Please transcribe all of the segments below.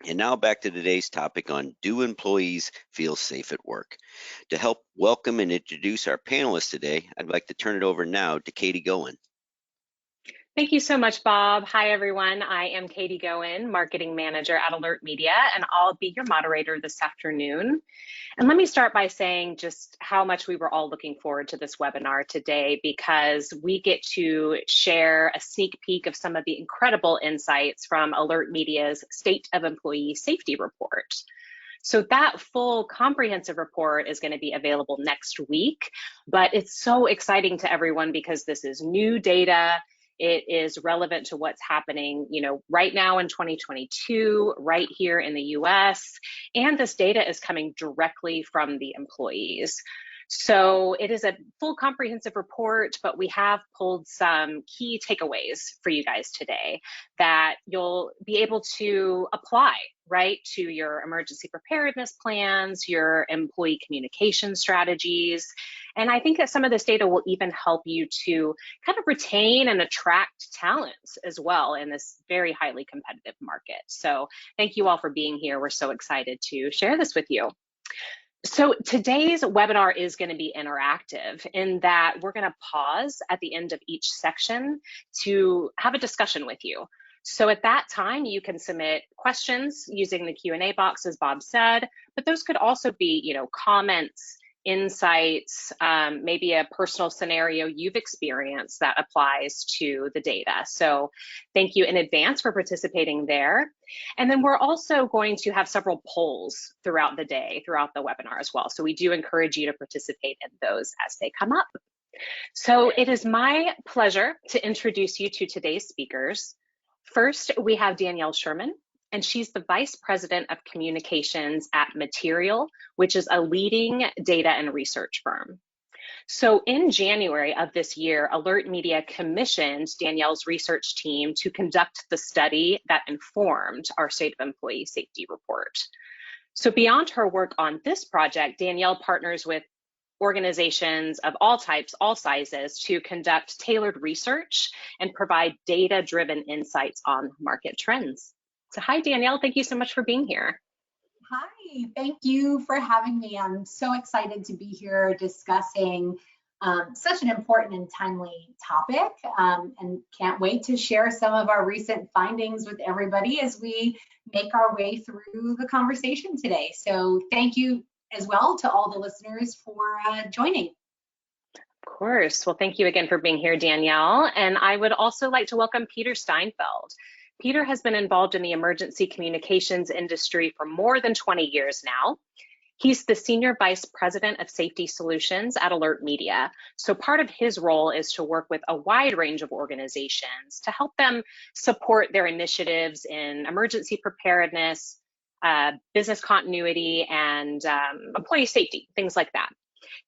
And now back to today's topic on do employees feel safe at work? To help welcome and introduce our panelists today, I'd like to turn it over now to Katie Goen. Thank you so much, Bob. Hi, everyone. I am Katie Goen, Marketing Manager at Alert Media, and I'll be your moderator this afternoon. And let me start by saying just how much we were all looking forward to this webinar today, because we get to share a sneak peek of some of the incredible insights from Alert Media's State of Employee Safety Report. So that full comprehensive report is going to be available next week, but it's so exciting to everyone because this is new data. It is relevant to what's happening, right now in 2022, right here in the US, and this data is coming directly from the employees. So it is a full comprehensive report, but we have pulled some key takeaways for you guys today that you'll be able to apply right to your emergency preparedness plans, your employee communication strategies. And I think that some of this data will even help you to kind of retain and attract talent as well in this very highly competitive market. So thank you all for being here. We're so excited to share this with you. So today's webinar is going to be interactive in that we're going to pause at the end of each section to have a discussion with you. So at that time, you can submit questions using the Q&A box, as Bob said, but those could also be, comments, insights, maybe a personal scenario you've experienced that applies to the data. So thank you in advance for participating there. And then we're also going to have several polls throughout the day, throughout the webinar as well. So we do encourage you to participate in those as they come up. So it is my pleasure to introduce you to today's speakers. First, we have Danielle Sherman, and she's the Vice President of Communications at Material, which is a leading data and research firm. So in January of this year, Alert Media commissioned Danielle's research team to conduct the study that informed our State of Employee Safety Report. So beyond her work on this project, Danielle partners with organizations of all types, all sizes, to conduct tailored research and provide data-driven insights on market trends. So hi, Danielle, thank you so much for being here. Hi, thank you for having me. I'm so excited to be here discussing such an important and timely topic, and can't wait to share some of our recent findings with everybody as we make our way through the conversation today. So thank you as well to all the listeners for joining. Of course. Well, thank you again for being here, Danielle. And I would also like to welcome Peter Steinfeld. Peter has been involved in the emergency communications industry for more than 20 years now. He's the Senior Vice President of Safety Solutions at Alert Media. So part of his role is to work with a wide range of organizations to help them support their initiatives in emergency preparedness, business continuity, and employee safety, things like that.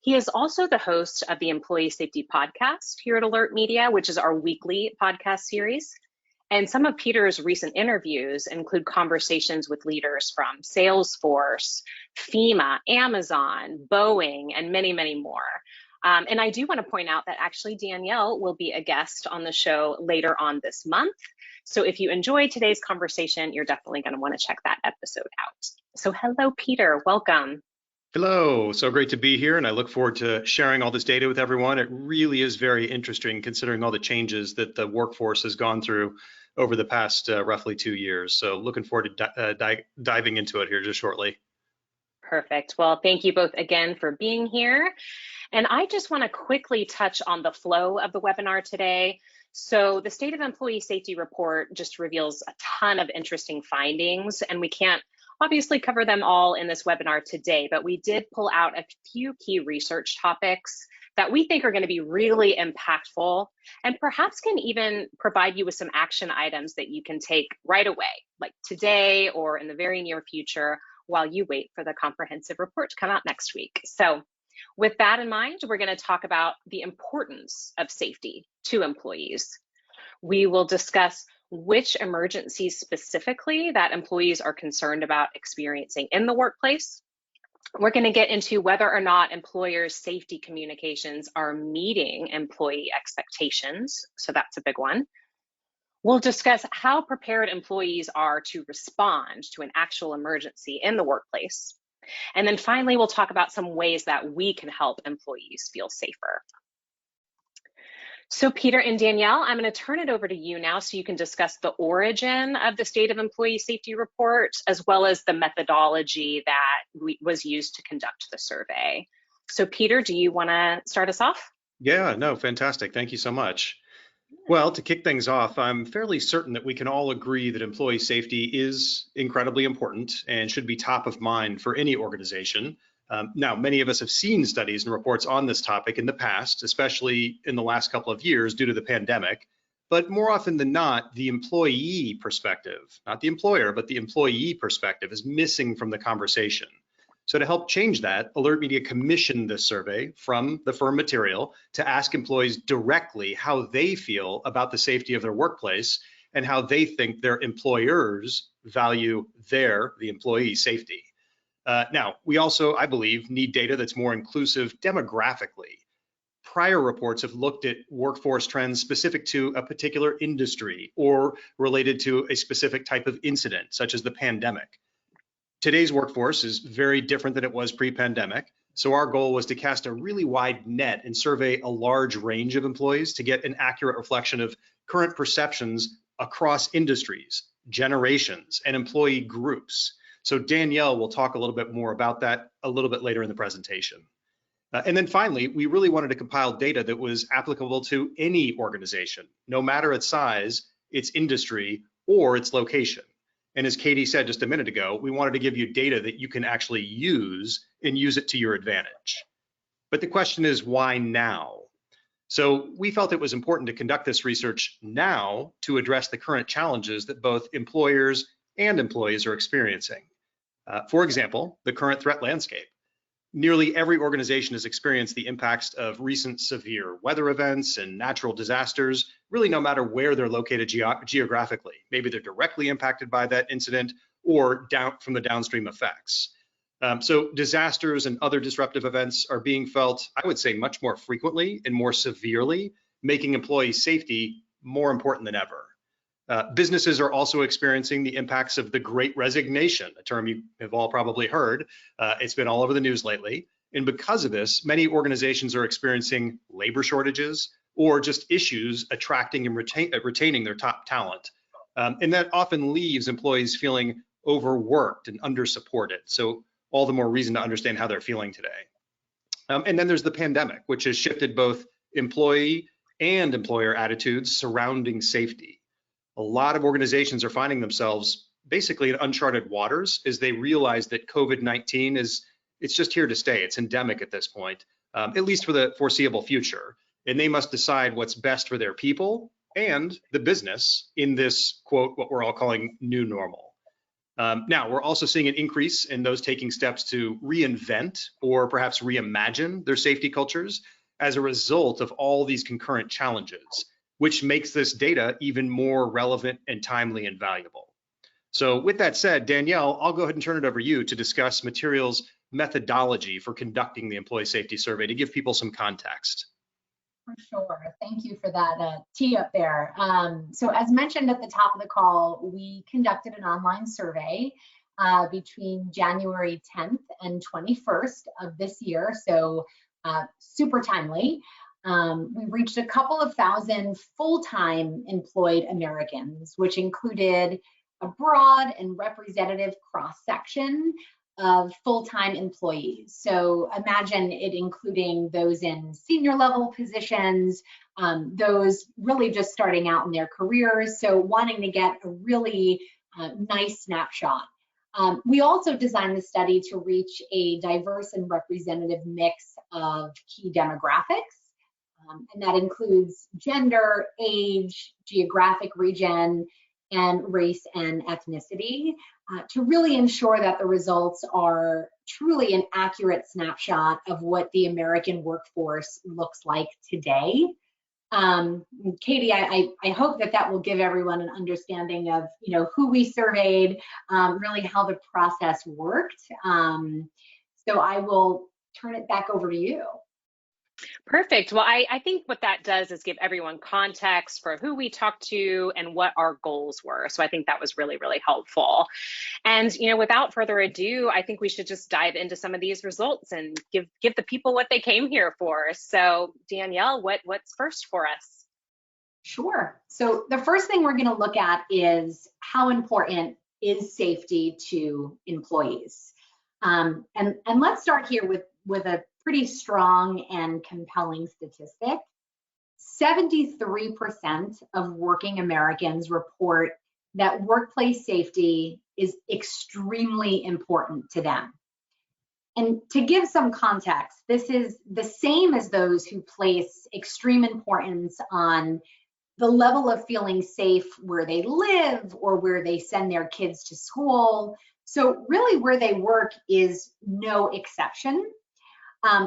He is also the host of the Employee Safety Podcast here at Alert Media, which is our weekly podcast series. And some of Peter's recent interviews include conversations with leaders from Salesforce, FEMA, Amazon, Boeing, and many, many more. And I do want to point out that actually Danielle will be a guest on the show later on this month. So if you enjoyed today's conversation, you're definitely going to want to check that episode out. So hello, Peter, welcome. Hello, so great to be here, and I look forward to sharing all this data with everyone. It really is very interesting considering all the changes that the workforce has gone through over the past roughly 2 years. So looking forward to diving into it here just shortly. Perfect. Well, thank you both again for being here. And I just want to quickly touch on the flow of the webinar today. So the State of Employee Safety Report just reveals a ton of interesting findings, and we can't obviously cover them all in this webinar today, but we did pull out a few key research topics that we think are going to be really impactful and perhaps can even provide you with some action items that you can take right away, like today or in the very near future, while you wait for the comprehensive report to come out next week. So with that in mind, we're going to talk about the importance of safety to employees. We will discuss which emergencies specifically that employees are concerned about experiencing in the workplace. We're going to get into whether or not employers' safety communications are meeting employee expectations. So that's a big one. We'll discuss how prepared employees are to respond to an actual emergency in the workplace. And then finally, we'll talk about some ways that we can help employees feel safer. So Peter and Danielle, I'm going to turn it over to you now so you can discuss the origin of the State of Employee Safety Report, as well as the methodology that was used to conduct the survey. So Peter, do you want to start us off? Yeah, no, fantastic. Thank you so much. Well, to kick things off, I'm fairly certain that we can all agree that employee safety is incredibly important and should be top of mind for any organization. Now, many of us have seen studies and reports on this topic in the past, especially in the last couple of years due to the pandemic. But more often than not, the employee perspective, not the employer, but the employee perspective is missing from the conversation. So to help change that, Alert Media commissioned this survey from the firm material to ask employees directly how they feel about the safety of their workplace and how they think their employers value the employee safety. Now, we also, I believe, need data that's more inclusive demographically. Prior reports have looked at workforce trends specific to a particular industry or related to a specific type of incident, such as the pandemic. Today's workforce is very different than it was pre-pandemic. So our goal was to cast a really wide net and survey a large range of employees to get an accurate reflection of current perceptions across industries, generations, and employee groups. So Danielle will talk a little bit more about that a little bit later in the presentation. And then finally, we really wanted to compile data that was applicable to any organization, no matter its size, its industry, or its location. And as Katie said just a minute ago, we wanted to give you data that you can actually use and use it to your advantage. But the question is, why now? So we felt it was important to conduct this research now to address the current challenges that both employers and employees are experiencing. For example, the current threat landscape. Nearly every organization has experienced the impacts of recent severe weather events and natural disasters, really no matter where they're located geographically. Maybe they're directly impacted by that incident or down from the downstream effects. So disasters and other disruptive events are being felt, I would say, much more frequently and more severely, making employee safety more important than ever. Businesses are also experiencing the impacts of the Great Resignation, a term you have all probably heard. It's been all over the news lately. And because of this, many organizations are experiencing labor shortages or just issues attracting and retaining their top talent. And that often leaves employees feeling overworked and undersupported. So all the more reason to understand how they're feeling today. And then there's the pandemic, which has shifted both employee and employer attitudes surrounding safety. A lot of organizations are finding themselves basically in uncharted waters as they realize that COVID-19 it's just here to stay. It's endemic at this point, at least for the foreseeable future. And they must decide what's best for their people and the business in this, quote, what we're all calling new normal. Now, we're also seeing an increase in those taking steps to reinvent or perhaps reimagine their safety cultures as a result of all these concurrent challenges, which makes this data even more relevant and timely and valuable. So with that said, Danielle, I'll go ahead and turn it over to you to discuss materials methodology for conducting the employee safety survey to give people some context. For sure. Thank you for that tee up there. So as mentioned at the top of the call, we conducted an online survey between January 10th and 21st of this year. So super timely. We reached a couple of thousand full-time employed Americans, which included a broad and representative cross-section of full-time employees. So imagine it including those in senior level positions, those really just starting out in their careers, so wanting to get a really nice snapshot. We also designed the study to reach a diverse and representative mix of key demographics. And that includes gender, age, geographic region, and race and ethnicity to really ensure that the results are truly an accurate snapshot of what the American workforce looks like today. Katie, I hope that will give everyone an understanding of who we surveyed, really how the process worked. So I will turn it back over to you. Perfect. Well, I think what that does is give everyone context for who we talked to and what our goals were. So I think that was really, really helpful. And without further ado, I think we should just dive into some of these results and give the people what they came here for. So Danielle, what's first for us? Sure. So the first thing we're going to look at is how important is safety to employees. And let's start here with a pretty strong and compelling statistic. 73% of working Americans report that workplace safety is extremely important to them. And to give some context, this is the same as those who place extreme importance on the level of feeling safe where they live or where they send their kids to school. So really where they work is no exception.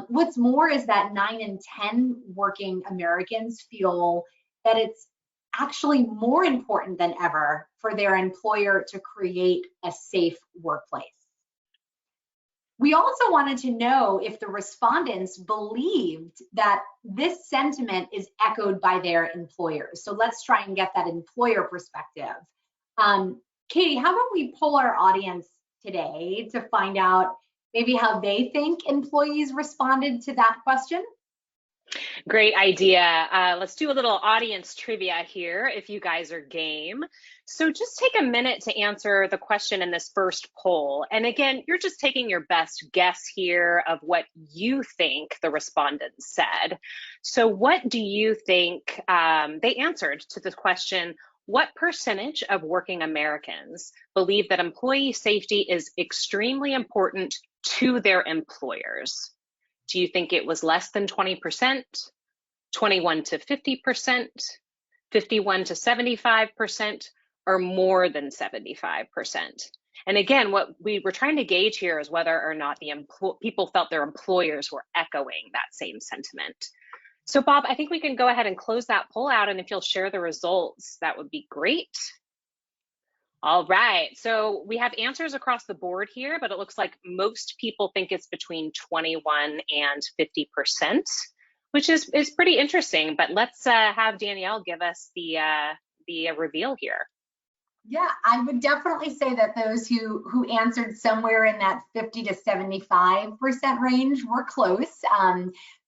What's more is that 9 in 10 working Americans feel that it's actually more important than ever for their employer to create a safe workplace. We also wanted to know if the respondents believed that this sentiment is echoed by their employers. So let's try and get that employer perspective. Katie, how about we poll our audience today to find out maybe how they think employees responded to that question? Great idea. Let's do a little audience trivia here if you guys are game. So just take a minute to answer the question in this first poll. And again, you're just taking your best guess here of what you think the respondents said. So what do you think they answered to the question, what percentage of working Americans believe that employee safety is extremely important to their employers? Do you think it was less than 20%, 21 to 50%, 51 to 75%, or more than 75%? And again, what we were trying to gauge here is whether or not the people felt their employers were echoing that same sentiment. So Bob, I think we can go ahead and close that poll out, and if you'll share the results, that would be great. All right, so we have answers across the board here, but it looks like most people think it's between 21 and 50%, which is pretty interesting. But let's have Danielle give us the reveal here. Yeah, I would definitely say that those who answered somewhere in that 50 to 75% range were close.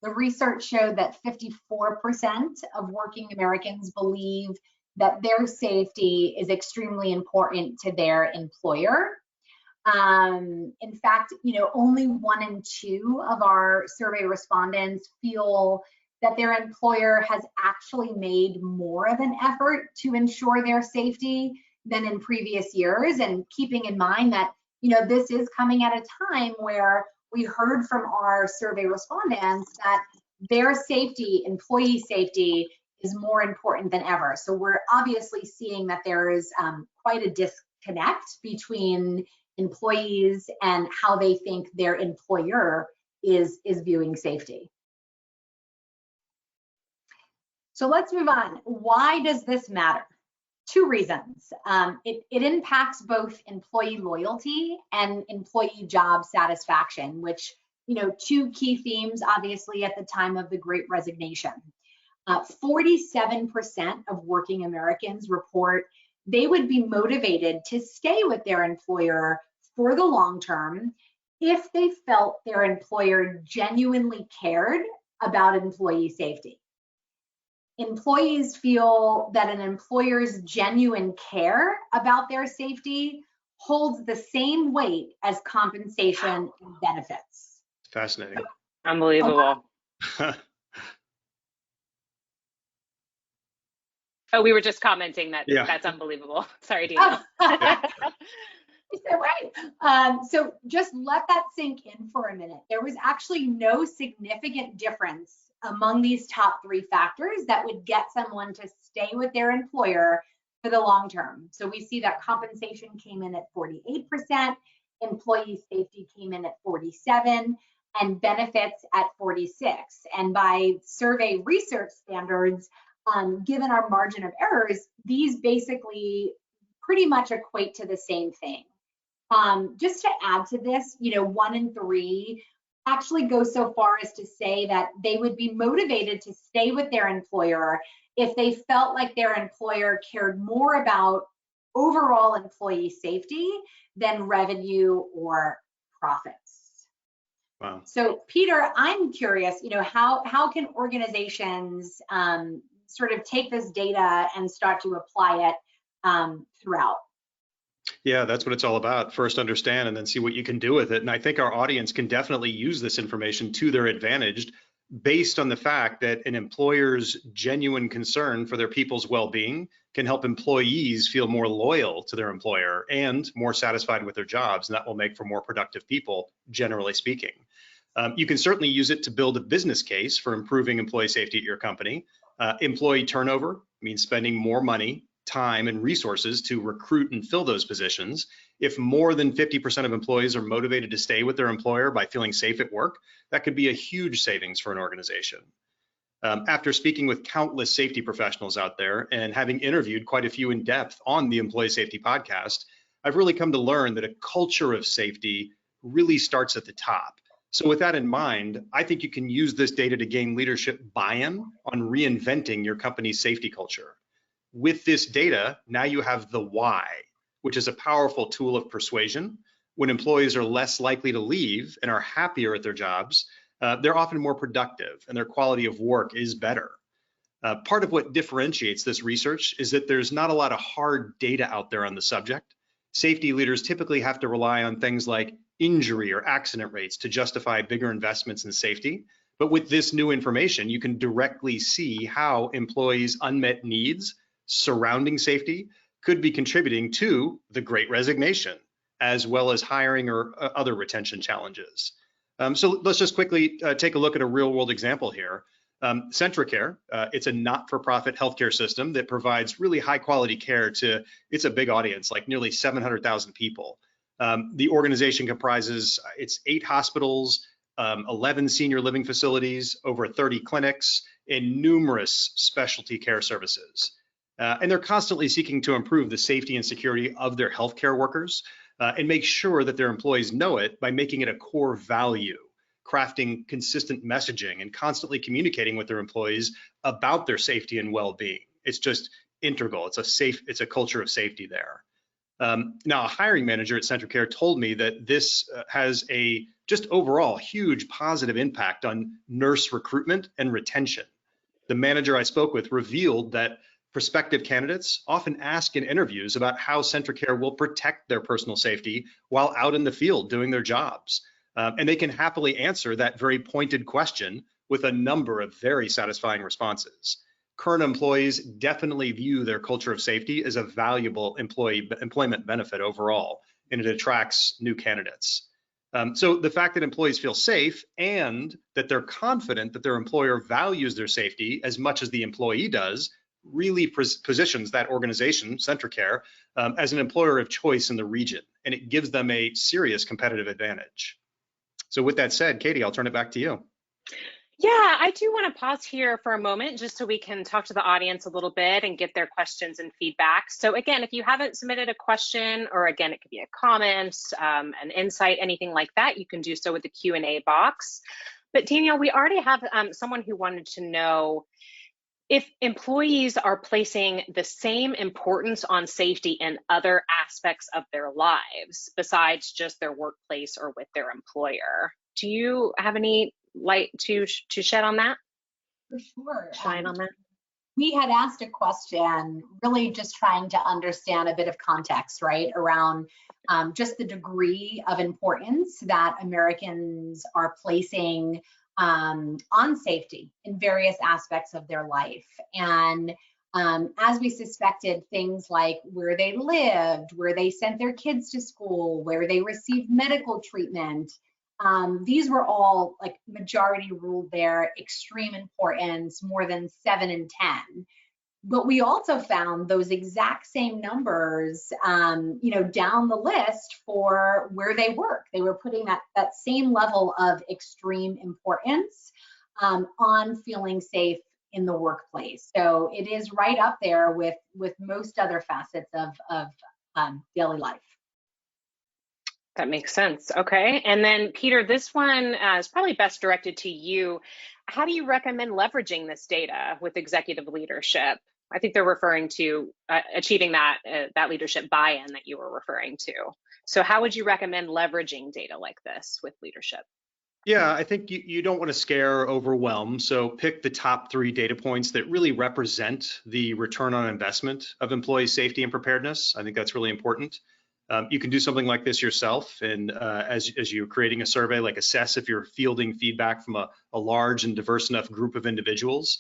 The research showed that 54% of working Americans believe that their safety is extremely important to their employer. In fact, only 1 in 2 of our survey respondents feel that their employer has actually made more of an effort to ensure their safety than in previous years. And keeping in mind that, this is coming at a time where we heard from our survey respondents that their safety, employee safety, is more important than ever. So we're obviously seeing that there is quite a disconnect between employees and how they think their employer is viewing safety. So let's move on. Why does this matter? 2 reasons. It impacts both employee loyalty and employee job satisfaction, which, 2 key themes, obviously, at the time of the Great Resignation. 47% of working Americans report they would be motivated to stay with their employer for the long term if they felt their employer genuinely cared about employee safety. Employees feel that an employer's genuine care about their safety holds the same weight as compensation and benefits. Fascinating. Unbelievable. Oh, we were just commenting that that's unbelievable. Sorry, Daniel. Right. So just let that sink in for a minute. There was actually no significant difference among these top 3 factors that would get someone to stay with their employer for the long term. So we see that compensation came in at 48%, employee safety came in at 47%, and benefits at 46%. And by survey research standards, given our margin of errors, these basically pretty much equate to the same thing. Just to add to this, 1 in 3 actually go so far as to say that they would be motivated to stay with their employer if they felt like their employer cared more about overall employee safety than revenue or profits. Wow. So Peter, I'm curious, how can organizations sort of take this data and start to apply it throughout? Yeah, that's what it's all about. First understand and then see what you can do with it. And I think our audience can definitely use this information to their advantage based on the fact that an employer's genuine concern for their people's well-being can help employees feel more loyal to their employer and more satisfied with their jobs. And that will make for more productive people, generally speaking. You can certainly use it to build a business case for improving employee safety at your company. Employee turnover means spending more money, time, and resources to recruit and fill those positions. If more than 50% of employees are motivated to stay with their employer by feeling safe at work, that could be a huge savings for an organization. After speaking with countless safety professionals out there and having interviewed quite a few in depth on the Employee Safety Podcast, I've really come to learn that a culture of safety really starts at the top. So with that in mind, I think you can use this data to gain leadership buy-in on reinventing your company's safety culture. With this data, now you have the why, which is a powerful tool of persuasion. When employees are less likely to leave and are happier at their jobs, they're often more productive and their quality of work is better. Part of what differentiates this research is that there's not a lot of hard data out there on the subject. Safety leaders typically have to rely on things like injury or accident rates to justify bigger investments in safety. But with this new information, you can directly see how employees' unmet needs surrounding safety could be contributing to the Great Resignation, as well as hiring or other retention challenges. So let's just quickly take a look at a real-world example here. Centricare, it's a not-for-profit healthcare system that provides really high-quality care to, it's a big audience, like nearly 700,000 people. The organization comprises, it's 8 hospitals, 11 senior living facilities, over 30 clinics, and numerous specialty care services. And they're constantly seeking to improve the safety and security of their healthcare workers and make sure that their employees know it by making it a core value, crafting consistent messaging and constantly communicating with their employees about their safety and well-being. It's just integral. It's a culture of safety there. Now, a hiring manager at Centricare told me that this has a just overall huge positive impact on nurse recruitment and retention. The manager I spoke with revealed that prospective candidates often ask in interviews about how Centricare will protect their personal safety while out in the field doing their jobs. And they can happily answer that very pointed question with a number of very satisfying responses. Current employees definitely view their culture of safety as a valuable employment benefit overall, and it attracts new candidates. So the fact that employees feel safe and that they're confident that their employer values their safety as much as the employee does really positions that organization, Centricare, as an employer of choice in the region, and it gives them a serious competitive advantage. So with that said, Katie, I'll turn it back to you. Yeah, I do want to pause here for a moment just so we can talk to the audience a little bit and get their questions and feedback. So again, if you haven't submitted a question, or again, it could be a comment, an insight, anything like that, you can do so with the Q&A box. But Danielle, we already have someone who wanted to know if employees are placing the same importance on safety in other aspects of their lives besides just their workplace or with their employer. Do you have any light to shed on that? For sure. Shine on that? We had asked a question, really just trying to understand a bit of context, right, around just the degree of importance that Americans are placing on safety in various aspects of their life. And as we suspected, things like where they lived, where they sent their kids to school, where they received medical treatment, these were all, like, majority ruled there, extreme importance, more than 7 in 10. But we also found those exact same numbers, down the list for where they work. They were putting that same level of extreme importance on feeling safe in the workplace. So it is right up there with most other facets of daily life. That makes sense. Okay. And then, Peter, this one is probably best directed to you. How do you recommend leveraging this data with executive leadership? I think they're referring to achieving that leadership buy-in that you were referring to. So how would you recommend leveraging data like this with leadership? Yeah, I think you don't want to scare or overwhelm. So pick the top 3 data points that really represent the return on investment of employee safety and preparedness. I think that's really important. You can do something like this yourself, and as you're creating a survey, like assess if you're fielding feedback from a large and diverse enough group of individuals.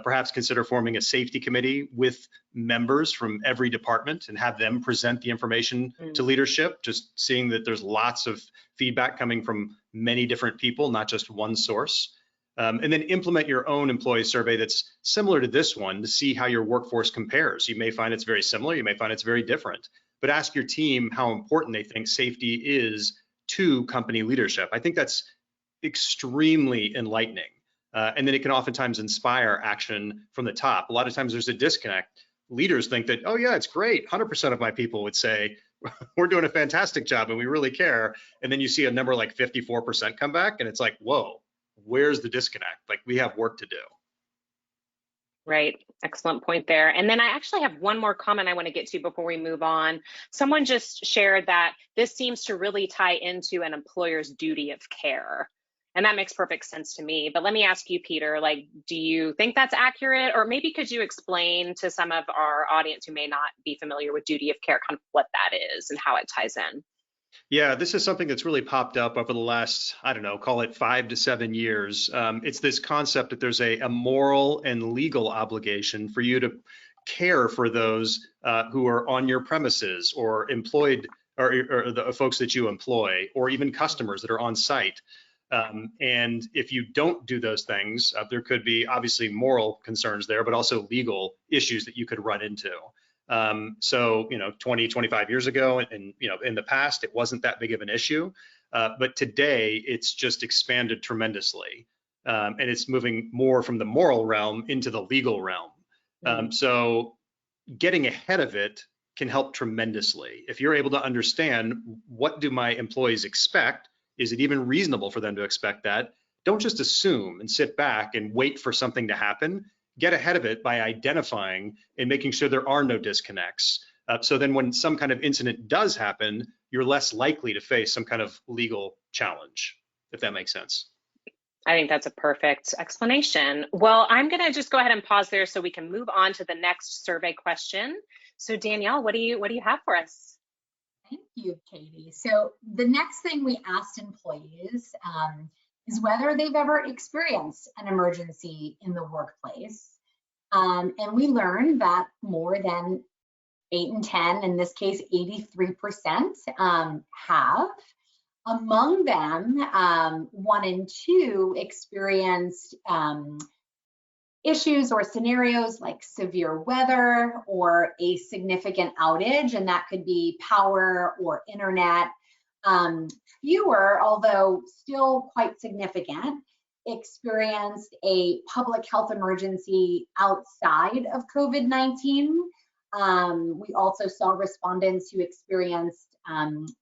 Perhaps consider forming a safety committee with members from every department and have them present the information to leadership, just seeing that there's lots of feedback coming from many different people, not just one source. And then implement your own employee survey that's similar to this one to see how your workforce compares. You may find it's very similar, you may find it's very different, but ask your team how important they think safety is to company leadership. I think that's extremely enlightening. And then it can oftentimes inspire action from the top. A lot of times there's a disconnect. Leaders think that, oh yeah, it's great. 100% of my people would say, we're doing a fantastic job and we really care. And then you see a number like 54% come back and it's like, whoa, where's the disconnect? Like, we have work to do. Right. Excellent point there. And then I actually have one more comment I want to get to before we move on. Someone just shared that this seems to really tie into an employer's duty of care. And that makes perfect sense to me. But let me ask you, Peter, like, do you think that's accurate? Or maybe could you explain to some of our audience who may not be familiar with duty of care, kind of what that is and how it ties in? Yeah, this is something that's really popped up over the last, I don't know, call it 5 to 7 years. It's this concept that there's a moral and legal obligation for you to care for those who are on your premises or employed, or the folks that you employ, or even customers that are on site. And if you don't do those things, there could be obviously moral concerns there, but also legal issues that you could run into. So, 20, 25 years ago, and, in the past, it wasn't that big of an issue. But today, it's just expanded tremendously. And it's moving more from the moral realm into the legal realm. So getting ahead of it can help tremendously. If you're able to understand, what do my employees expect? Is it even reasonable for them to expect that? Don't just assume and sit back and wait for something to happen. Get ahead of it by identifying and making sure there are no disconnects. So then when some kind of incident does happen, you're less likely to face some kind of legal challenge, if that makes sense. I think that's a perfect explanation. Well, I'm going to just go ahead and pause there so we can move on to the next survey question. So Danielle, what do you have for us? Thank you, Katie. So the next thing we asked employees is whether they've ever experienced an emergency in the workplace. And we learned that more than 8 in 10, in this case, 83% have. Among them, 1 in 2 experienced issues or scenarios like severe weather or a significant outage, and that could be power or internet. Fewer, although still quite significant, experienced a public health emergency outside of COVID-19. We also saw respondents who experienced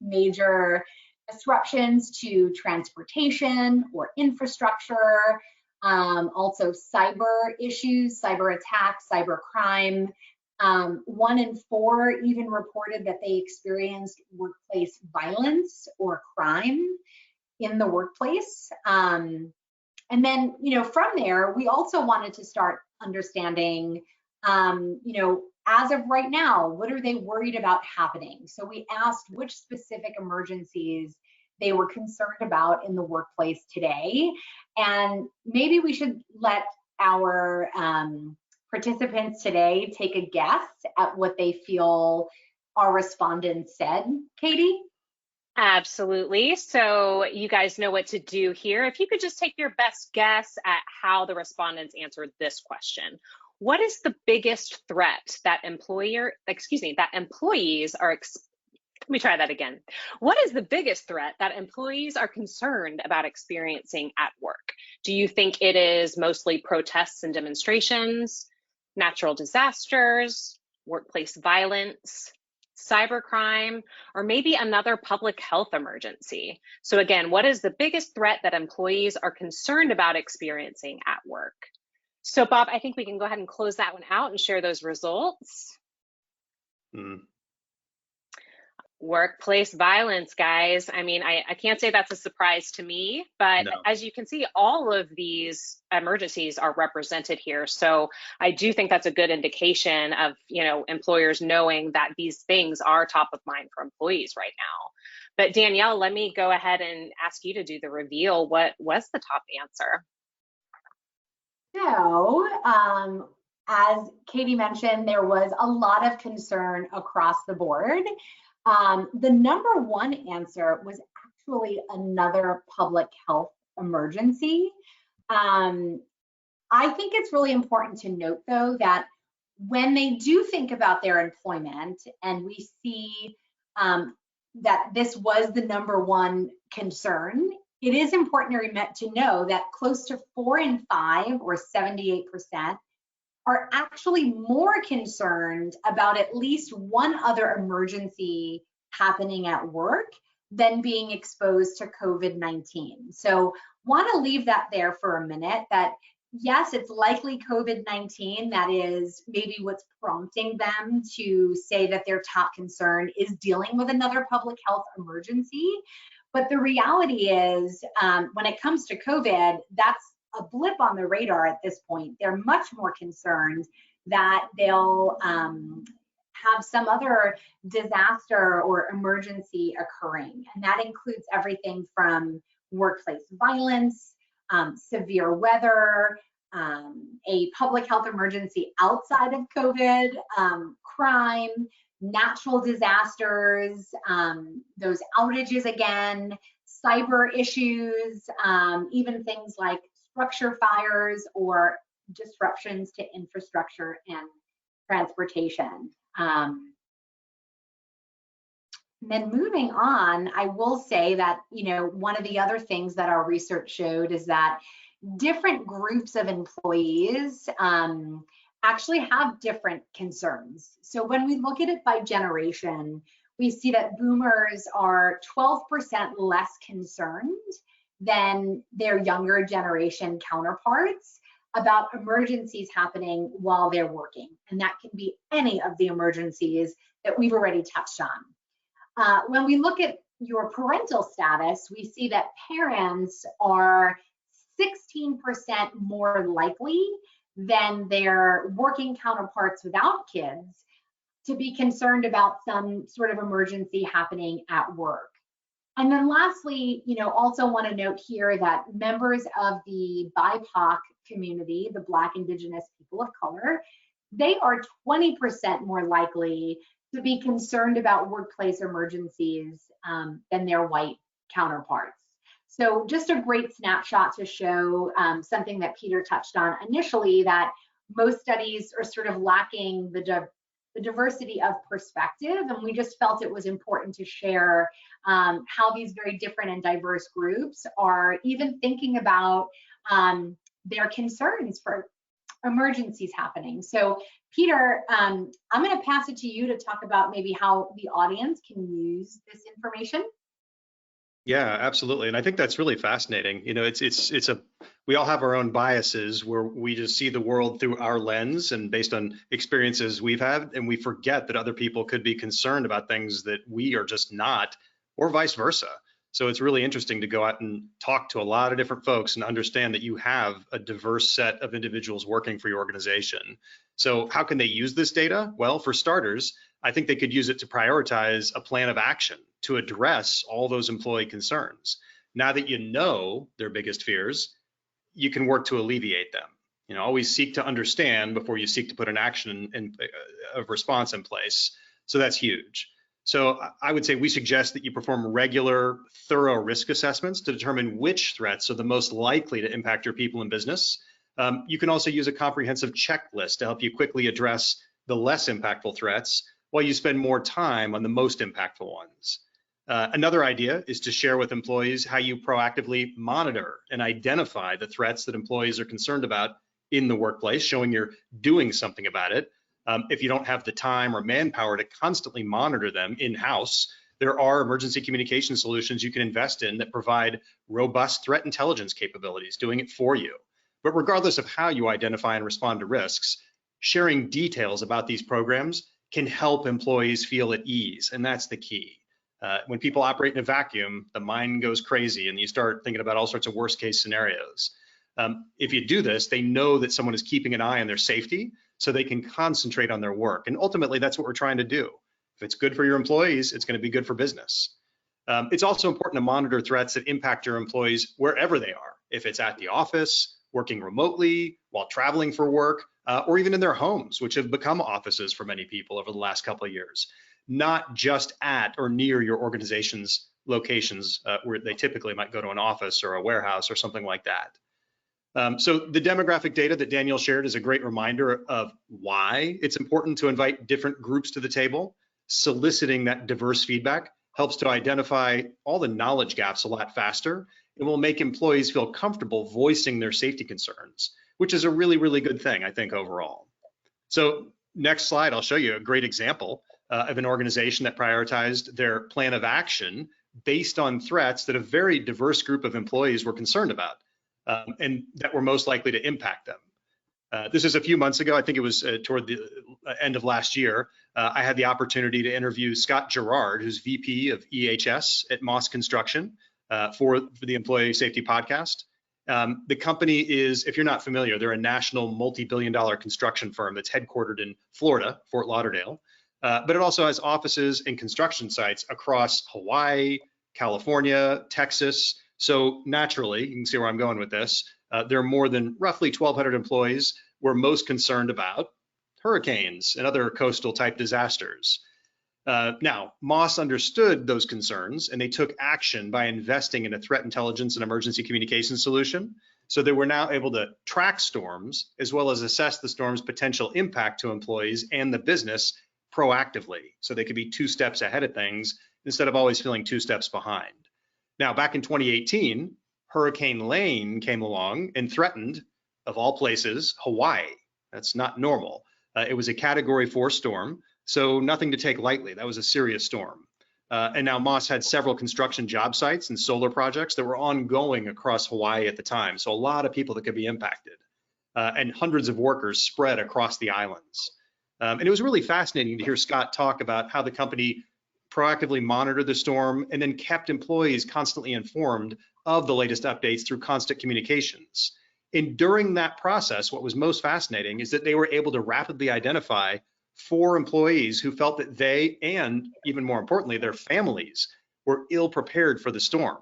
major disruptions to transportation or infrastructure, also cyber issues, cyber attacks, cyber crime. 1 in 4 even reported that they experienced workplace violence or crime in the workplace. And then, from there, we also wanted to start understanding, as of right now, what are they worried about happening? So we asked which specific emergencies they were concerned about in the workplace today. And maybe we should let our participants today take a guess at what they feel our respondents said. Katie? Absolutely. So you guys know what to do here. If you could just take your best guess at how the respondents answered this question. What is the biggest threat that employees are Let me try that again. What is the biggest threat that employees are concerned about experiencing at work? Do you think it is mostly protests and demonstrations, natural disasters, workplace violence, cybercrime, or maybe another public health emergency. So again, what is the biggest threat that employees are concerned about experiencing at work? So Bob, I think we can go ahead and close that one out and share those results. Workplace violence, guys. I mean, I can't say that's a surprise to me, but No. as you can see, all of these emergencies are represented here. So I do think that's a good indication of, employers knowing that these things are top of mind for employees right now. But Danielle, let me go ahead and ask you to do the reveal. What was the top answer? So, as Katie mentioned, there was a lot of concern across the board. The number one answer was actually another public health emergency. I think it's really important to note, though, that when they do think about their employment and we see that this was the number one concern, it is important to know that close to 4 in 5, or 78%, are actually more concerned about at least one other emergency happening at work than being exposed to COVID-19. So want to leave that there for a minute, that yes, it's likely COVID-19 that is maybe what's prompting them to say that their top concern is dealing with another public health emergency. But the reality is, when it comes to COVID, that's a blip on the radar at this point. They're much more concerned that they'll have some other disaster or emergency occurring. And that includes everything from workplace violence, severe weather, a public health emergency outside of COVID, crime, natural disasters, those outages again, cyber issues, even things like structure fires or disruptions to infrastructure and transportation. Then moving on, I will say that, one of the other things that our research showed is that different groups of employees actually have different concerns. So when we look at it by generation, we see that boomers are 12% less concerned than their younger generation counterparts about emergencies happening while they're working. And that can be any of the emergencies that we've already touched on. When we look at your parental status, we see that parents are 16% more likely than their working counterparts without kids to be concerned about some sort of emergency happening at work. And then lastly, also want to note here that members of the BIPOC community, the Black, Indigenous, people of color, they are 20% more likely to be concerned about workplace emergencies than their white counterparts. So just a great snapshot to show something that Peter touched on initially, that most studies are sort of lacking the diversity of perspective, and we just felt it was important to share how these very different and diverse groups are even thinking about their concerns for emergencies happening. So Peter, I'm going to pass it to you to talk about maybe how the audience can use this information. Yeah, absolutely. And I think that's really fascinating. We all have our own biases where we just see the world through our lens and based on experiences we've had, and we forget that other people could be concerned about things that we are just not, or vice versa. So it's really interesting to go out and talk to a lot of different folks and understand that you have a diverse set of individuals working for your organization. So how can they use this data? Well, for starters, I think they could use it to prioritize a plan of action to address all those employee concerns. Now that you know their biggest fears, you can work to alleviate them. Always seek to understand before you seek to put an action and a response in place. So that's huge. So I would say we suggest that you perform regular, thorough risk assessments to determine which threats are the most likely to impact your people and business. You can also use a comprehensive checklist to help you quickly address the less impactful threats while you spend more time on the most impactful ones. Another idea is to share with employees how you proactively monitor and identify the threats that employees are concerned about in the workplace, showing you're doing something about it. If you don't have the time or manpower to constantly monitor them in-house, there are emergency communication solutions you can invest in that provide robust threat intelligence capabilities, doing it for you. But regardless of how you identify and respond to risks, sharing details about these programs can help employees feel at ease, and that's the key. When people operate in a vacuum, the mind goes crazy and you start thinking about all sorts of worst case scenarios. If you do this, they know that someone is keeping an eye on their safety so they can concentrate on their work. And ultimately, that's what we're trying to do. If it's good for your employees, it's going to be good for business. It's also important to monitor threats that impact your employees wherever they are. If it's at the office, working remotely, while traveling for work, or even in their homes, which have become offices for many people over the last couple of years. Not just at or near your organization's locations where they typically might go to an office or a warehouse or something like that. So the demographic data that Danielle shared is a great reminder of why it's important to invite different groups to the table. Soliciting that diverse feedback helps to identify all the knowledge gaps a lot faster and will make employees feel comfortable voicing their safety concerns, which is a really, really good thing, I think, overall. So next slide, I'll show you a great example of an organization that prioritized their plan of action based on threats that a very diverse group of employees were concerned about and that were most likely to impact them. This is a few months ago. I think it was toward the end of last year. I had the opportunity to interview Scott Gerard, who's VP of EHS at Moss Construction for the Employee Safety Podcast. The company is, if you're not familiar, they're a national multi-billion-dollar construction firm that's headquartered in Florida, Fort Lauderdale, but it also has offices and construction sites across Hawaii, California, Texas. So naturally, you can see where I'm going with this. There are more than roughly 1,200 employees. We're most concerned about hurricanes and other coastal type disasters. Now, Moss understood those concerns and they took action by investing in a threat intelligence and emergency communication solution. So they were now able to track storms as well as assess the storm's potential impact to employees and the business proactively. So they could be 2 steps ahead of things instead of always feeling 2 steps behind. Now, back in 2018, Hurricane Lane came along and threatened, of all places, Hawaii. That's not normal. It was a Category 4 storm, so nothing to take lightly. That was a serious storm. And now Moss had several construction job sites and solar projects that were ongoing across Hawaii at the time. So a lot of people that could be impacted and hundreds of workers spread across the islands. And it was really fascinating to hear Scott talk about how the company proactively monitored the storm and then kept employees constantly informed of the latest updates through constant communications. And during that process, what was most fascinating is that they were able to rapidly identify 4 employees who felt that they, and even more importantly, their families, were ill prepared for the storm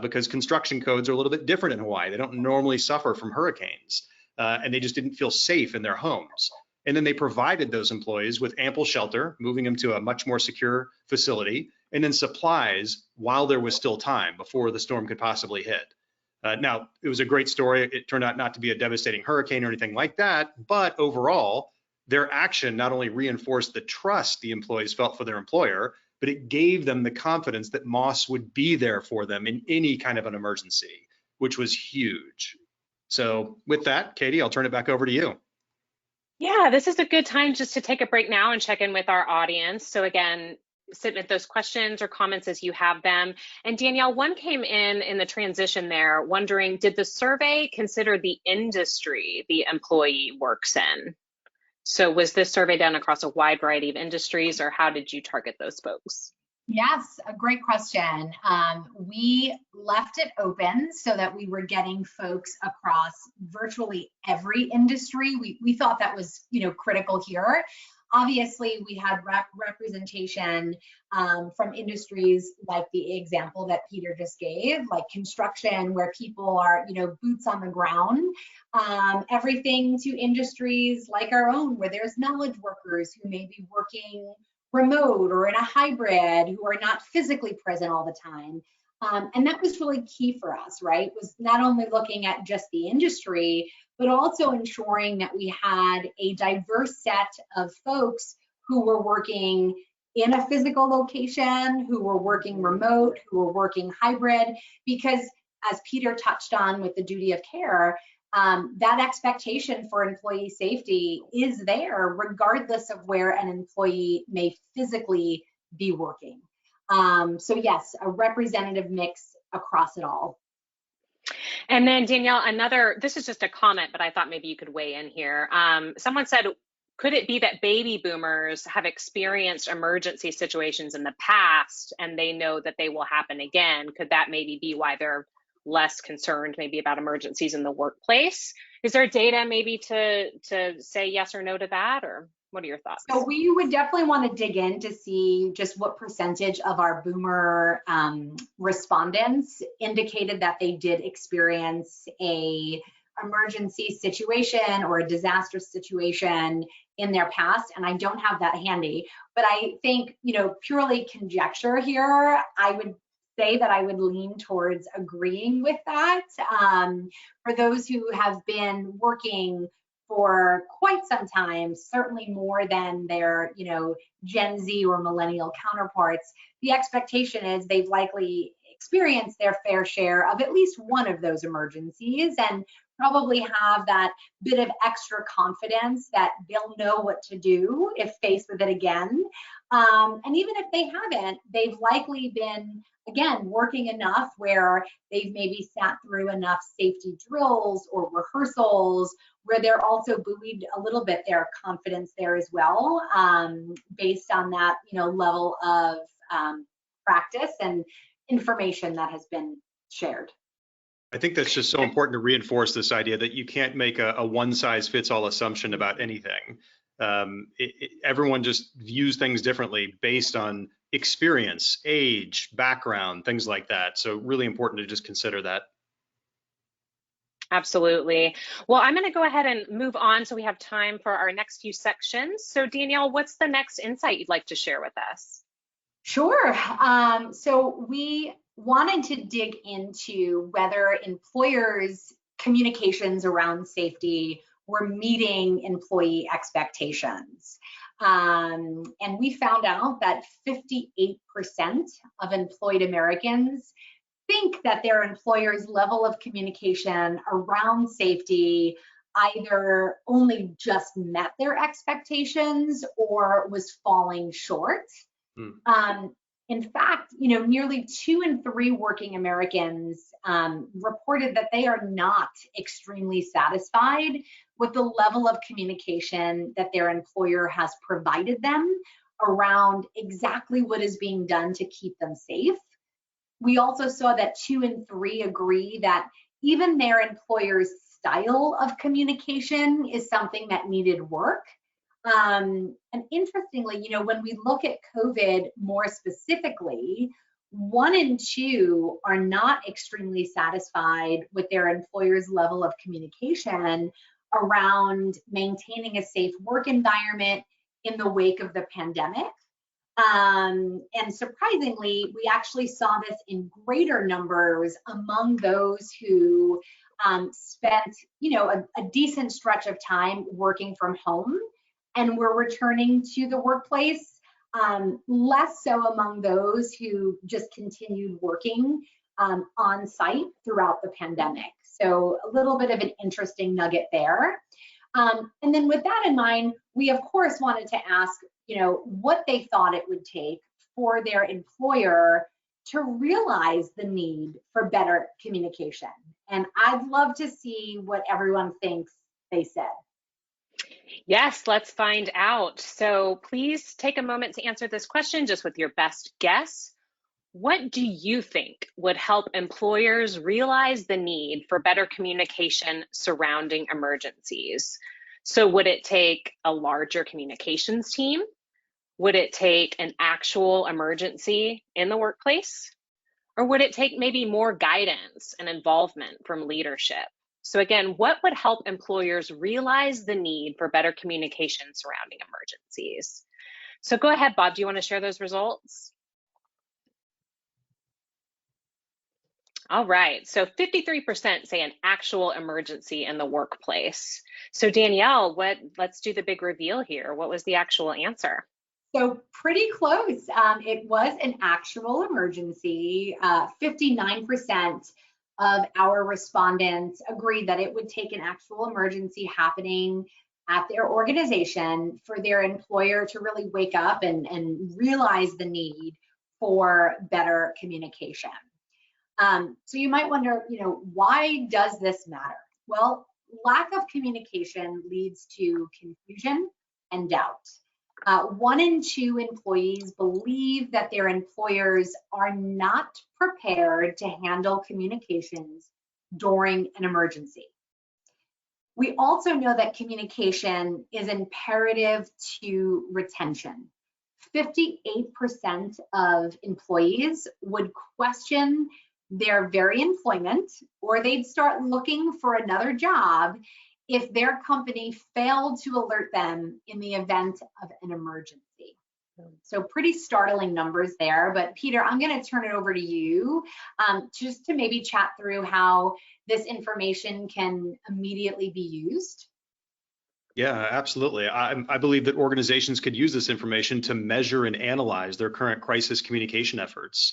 because construction codes are a little bit different in Hawaii. They don't normally suffer from hurricanes and they just didn't feel safe in their homes. And then they provided those employees with ample shelter, moving them to a much more secure facility, and then supplies while there was still time before the storm could possibly hit. Now, it was a great story. It turned out not to be a devastating hurricane or anything like that, but overall, their action not only reinforced the trust the employees felt for their employer, but it gave them the confidence that Moss would be there for them in any kind of an emergency, which was huge. So with that, Katie, I'll turn it back over to you. Yeah, this is a good time just to take a break now and check in with our audience. So again, submit those questions or comments as you have them. And Danielle, one came in the transition there, wondering, did the survey consider the industry the employee works in? So was this survey done across a wide variety of industries, or how did you target those folks? Yes, a great question. We left it open so that we were getting folks across virtually every industry. We thought that was, critical here. Obviously, we had representation from industries like the example that Peter just gave, like construction, where people are, boots on the ground. Everything to industries like our own, where there's knowledge workers who may be working remote or in a hybrid, who are not physically present all the time. And that was really key for us, right? Was not only looking at just the industry, but also ensuring that we had a diverse set of folks who were working in a physical location, who were working remote, who were working hybrid, because as Peter touched on with the duty of care, that expectation for employee safety is there regardless of where an employee may physically be working. So yes, a representative mix across it all. And then Danielle, this is just a comment, but I thought maybe you could weigh in here. Someone said, could it be that baby boomers have experienced emergency situations in the past and they know that they will happen again? Could that maybe be why they're less concerned maybe about emergencies in the workplace? Is there data maybe to say yes or no to that, or what are your thoughts? So we would definitely want to dig in to see just what percentage of our boomer respondents indicated that they did experience a emergency situation or a disastrous situation in their past, and I don't have that handy. But I think, purely conjecture here, I would say that I would lean towards agreeing with that. For those who have been working for quite some time, certainly more than their, Gen Z or millennial counterparts, the expectation is they've likely experienced their fair share of at least one of those emergencies and probably have that bit of extra confidence that they'll know what to do if faced with it again. And even if they haven't, they've likely been, again, working enough where they've maybe sat through enough safety drills or rehearsals where they're also buoyed a little bit their confidence there as well, based on that, level of practice and information that has been shared. I think that's just so important to reinforce this idea that you can't make a one-size-fits-all assumption about anything. Everyone just views things differently based on experience, age, background, things like that. So really important to just consider that. Absolutely. Well, I'm going to go ahead and move on so we have time for our next few sections. So Danielle, what's the next insight you'd like to share with us? Sure. So we wanted to dig into whether employers' communications around safety were meeting employee expectations. And we found out that 58% of employed Americans think that their employer's level of communication around safety either only just met their expectations or was falling short. In fact, nearly 2 in 3 working Americans reported that they are not extremely satisfied with the level of communication that their employer has provided them around exactly what is being done to keep them safe. We also saw that 2 in 3 agree that even their employer's style of communication is something that needed work. And interestingly, when we look at COVID more specifically, 1 in 2 are not extremely satisfied with their employer's level of communication around maintaining a safe work environment in the wake of the pandemic. And surprisingly, we actually saw this in greater numbers among those who spent, a decent stretch of time working from home and were returning to the workplace, less so among those who just continued working on site throughout the pandemic. So a little bit of an interesting nugget there. And then with that in mind, we of course wanted to ask, what they thought it would take for their employer to realize the need for better communication. And I'd love to see what everyone thinks they said. Yes, let's find out. So please take a moment to answer this question just with your best guess. What do you think would help employers realize the need for better communication surrounding emergencies? So would it take a larger communications team? Would it take an actual emergency in the workplace? Or would it take maybe more guidance and involvement from leadership? So again, what would help employers realize the need for better communication surrounding emergencies? So go ahead, Bob, do you want to share those results? All right, so 53% say an actual emergency in the workplace. So Danielle, let's do the big reveal here. What was the actual answer? So pretty close. It was an actual emergency. 59% of our respondents agreed that it would take an actual emergency happening at their organization for their employer to really wake up and realize the need for better communication. So you might wonder, why does this matter? Well, lack of communication leads to confusion and doubt. 1 in 2 employees believe that their employers are not prepared to handle communications during an emergency. We also know that communication is imperative to retention. 58% of employees would question their very employment, or they'd start looking for another job if their company failed to alert them in the event of an emergency. So pretty startling numbers there, but Peter, I'm going to turn it over to you just to maybe chat through how this information can immediately be used. Yeah, absolutely. I believe that organizations could use this information to measure and analyze their current crisis communication efforts.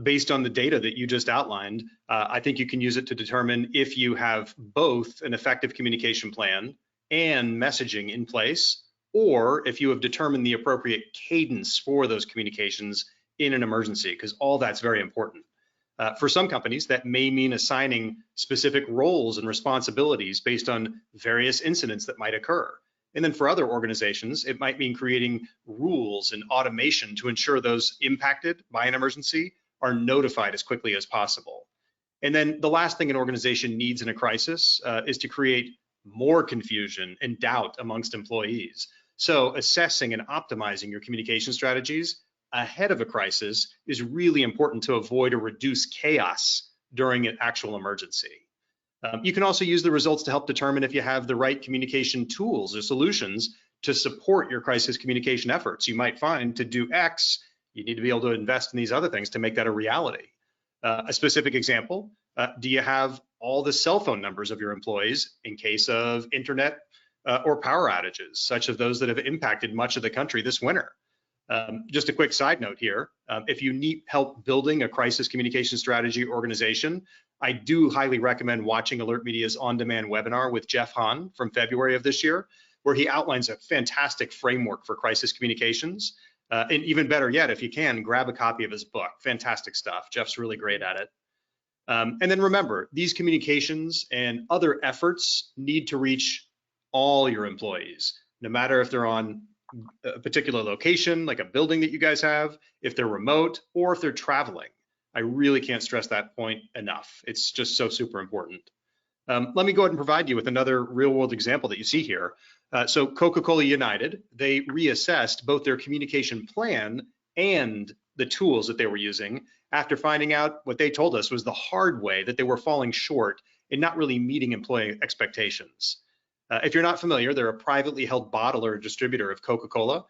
Based on the data that you just outlined, I think you can use it to determine if you have both an effective communication plan and messaging in place, or if you have determined the appropriate cadence for those communications in an emergency, because all that's very important. For some companies, that may mean assigning specific roles and responsibilities based on various incidents that might occur. And then for other organizations, it might mean creating rules and automation to ensure those impacted by an emergency are notified as quickly as possible. And then the last thing an organization needs in a crisis is to create more confusion and doubt amongst employees. So assessing and optimizing your communication strategies ahead of a crisis is really important to avoid or reduce chaos during an actual emergency. You can also use the results to help determine if you have the right communication tools or solutions to support your crisis communication efforts. You might find to do X, you need to be able to invest in these other things to make that a reality. A specific example, do you have all the cell phone numbers of your employees in case of internet or power outages, such as those that have impacted much of the country this winter? Just a quick side note here, if you need help building a crisis communication strategy organization, I do highly recommend watching Alert Media's on-demand webinar with Jeff Hahn from February of this year, where he outlines a fantastic framework for crisis communications. And even better yet, if you can, grab a copy of his book. Fantastic stuff. Jeff's really great at it. And then remember, these communications and other efforts need to reach all your employees, no matter if they're on a particular location, like a building that you guys have, if they're remote, or if they're traveling. I really can't stress that point enough. It's just so super important. Let me go ahead and provide you with another real world example that you see here. So CocaCola United, they reassessed both their communication plan and the tools that they were using after finding out what they told us was the hard way that they were falling short and not really meeting employee expectations. If you're not familiar, they're a privately held bottler and distributor of Coca-Cola